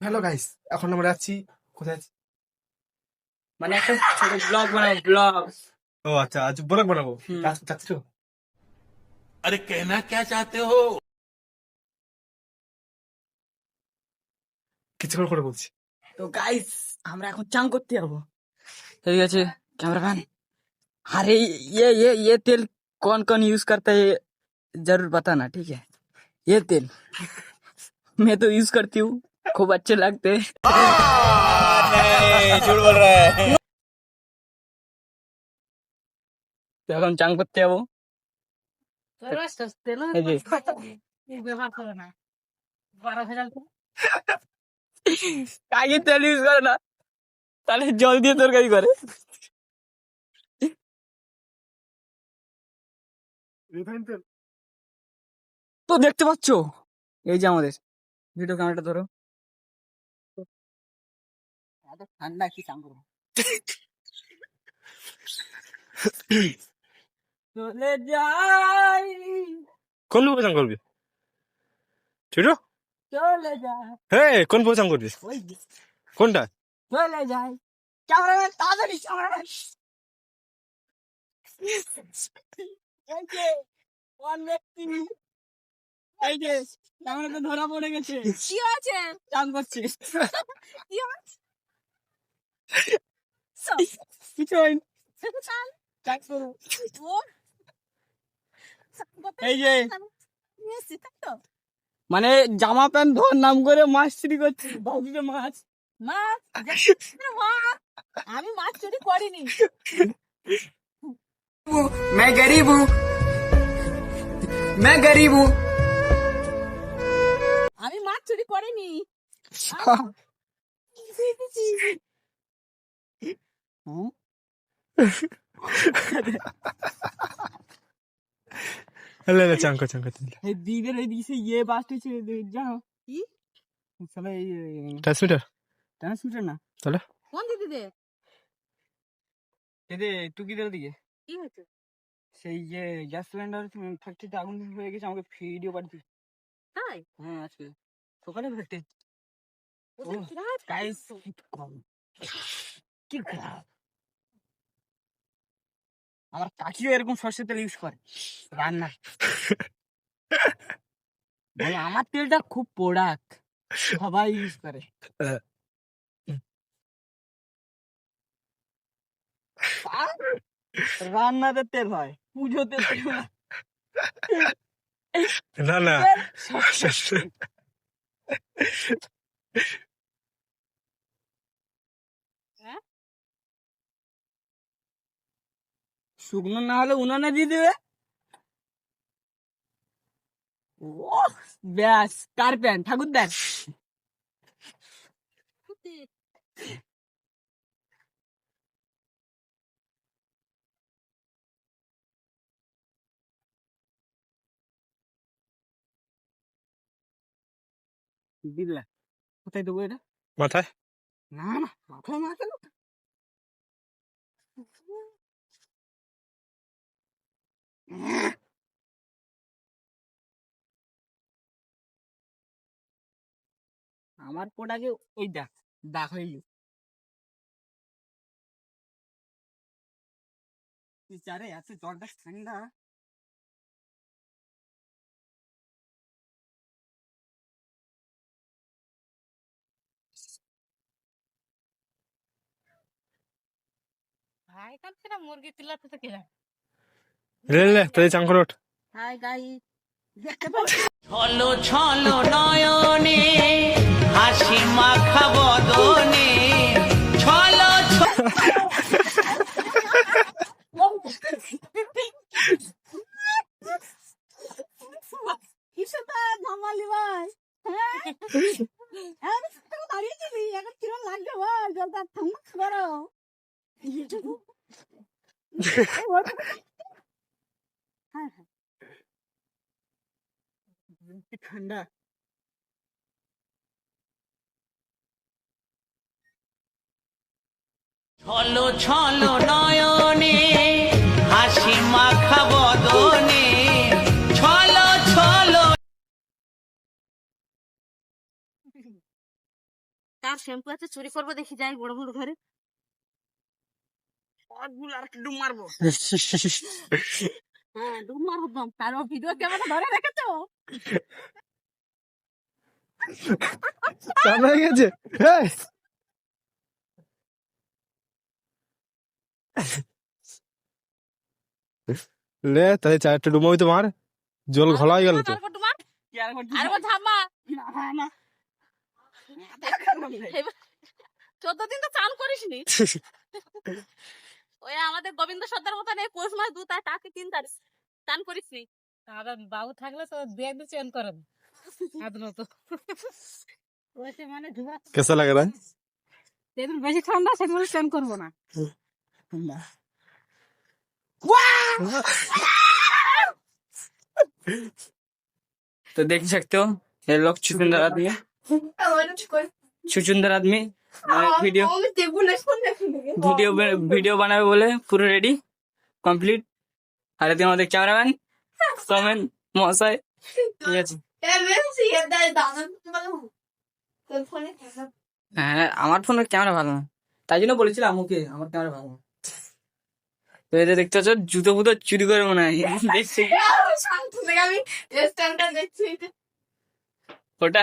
Hello guys, এখন আমরা যাচ্ছি কোথায় আছি? মানে একটা ছোট ব্লগ বানাবো, ব্লগ। ও আচ্ছা, আজ ব্লগ বানাবো। হুম। যাচ্ছি তো। अरे कहना क्या चाहते हो? কিছুক্ষণ করে বলছি। তো গাইস, আমরা এখন চান করতে যাবো। ঠিক আছে कैमरामैन। अरे ये तेल कौन कौन यूज करता है, ये जरूर बताना, ठीक है? ये तेल मैं तो यूज करती हूँ, खूब अच्छे लगते हैं। नहीं झूठ बोल रहा है। তো এখন চান করতে যাবো। এই যে, কাকে তেল ইউজ করে না, তাহলে জল দিয়ে তরকারি করে। রিফাইন তেল। তো দেখতে পাচ্ছ, এই যে আমাদের ভিডিও ক্যামেরাটা ধরো। এত ঠান্ডা, কি চান করবো? চলে যাই, কোন প্রচার করবি? ছোট? চলে যাই, হ্যাঁ, কোন প্রচার করবি? ওই যে, কোনটা? চলে যাই। ক্যামেরাম্যান তাড়াতাড়ি, ক্যামেরাম্যান। এই যে ওয়ান ব্যক্তি, এই যে ক্যামেরাটা ধরা পড়ে গেছে। কি আছে? চান করছে। কি আছে? কিছু হয়নি, চাল চান করো। ও এই যে নিয়েছি তাই তো? মানে জামা প্যান্ট ধোয়ার নাম করে মাছ চুরি করছে, ভাবিতে মাছ। মাছ মাছ আমি মাছ চুরি করিনি। मैं गरीब हूँ, मैं गरीब हूँ। আমি মাছ চুরি করিনি। হ্যালো চাঙ্কা চাঙ্কা তেল। दीदी ने दी से ये बात है जाओ কি? সবাই ট্রান্সমিটার ট্রান্সমিটার না, তাহলে কোন দিদি দে? এদে টুকিদের দিকে কি হয়েছে? সেই যে গ্যাস সিলিন্ডার ফ্যাক্টরিতে আগুন হয়ে গেছে, আমাকে ভিডিও পাঠিয়ে। তাই? হ্যাঁ আজকে সকালে ফ্যাক্টরি। ওদের ও, বিরাট গাইস কম। কি খারাপ, আমার কাকিও এরকম সর্ষের তেল ইউজ করে রান্না। বলে আমার তেলটা খুব প্রোডাক্ট, সবাই ইউজ করে। রান্নাতে তেল হয়, পুজোতে তেল হয়। না না হ্যাঁ? শুকনো না হলে উনানে দিয়ে দেবে। ও ব্যাস, কার প্যান্ট ঠাকুরদার। সত্যি? দিলা কোথায় দেবো এটা? মাথায়। না না, মাথায় মাথা না। আমার পোটাকে ওই দেখ, দাগ হয়ে গেছে। বিচারে এত জলটা ঠান্ডা। ভাই কাটছে না, মুরগি চিল্লাতে তো কে জানে? লে তাই চাঙ্কা রোড। হাই গাইস, দেখতে পাচ্ছ? ছলো ছলো নয়নে হাসি মাখা বদনে ছলো কিসেটা ধামালি ভাই? হ্যাঁ? আমি তো দাঁড়িয়ে দিলি, এখন কিরম লাগছে ভাই? জলটা ঠান্ডা করো। হ্যাঁ হ্যাঁ, কি ঠান্ডা। ছলো ছলো নয়নে হাসি মাখা বদনে ছলো ছলো তার শ্যাম্পু আছে চুরি করবো দেখি যাই বড় বড় ঘরে সবগুলো আর একটু ডুব মারবো হ্যাঁ ডুব মারবো দম তার ভিডিও ক্যামেরা ধরে রেখেছো চান হয়ে গেছে এই! লে তাহলে চারটে ডুমোই তোমার জল ঘোলা হয়ে গেল তো তারপর তোমার কি আর করছিস? আরেকবার ঝামা না। 14 দিন তো চান করিসনি ওই আমাদের গোবিন্দ সর্দার মতন এই পৌষ মাস 2 তাকে 3 তারিখ চান করিসনি বাবু থাকলে তো 2 চান করেন আদনত ওইসে মানে ধোয়া कैसा लग रहा है যেদিন বেশি ঠান্ডা সেদিন চান করবো না तो देख सकते हो ये लोग चुचुंदर आदमी है चुचुंदर आदमी वीडियो वीडियो वीडियो बनावे बोले पूरे रेडी कंप्लीट আর এদিকে আমাদের ক্যামেরাম্যান সোমেন মহাশয় ঠিক আছে হ্যাঁ আমার ফোনের ক্যামেরা ভালো না তাই জন্য বলেছিলাম ওকে আমার ক্যামেরা ভালো না তো এই যে দেখতে পাচ্ছ জুতো ফুতো চুরি করে মনে হয় দেখছি ওটা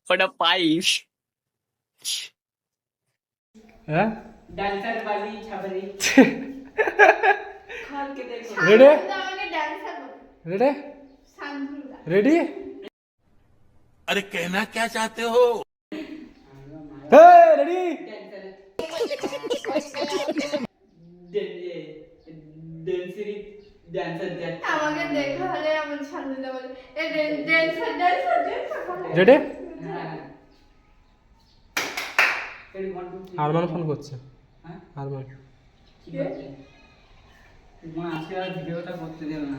ওটা পাইস हैं ডান্সার বালি ছাবরি रेडी रेडी रेडी अरे कहना क्या चाहते हो रेडी আমাকে দেখা হলে আমার সামনে বলে এ ড্যান্সার ড্যান্সার ড্যান্সার रेडी হ্যাঁ আরমান ফোন করছে হ্যাঁ আরমান কি করছে মা আজকে আর ভিডিওটা করতে দেবে না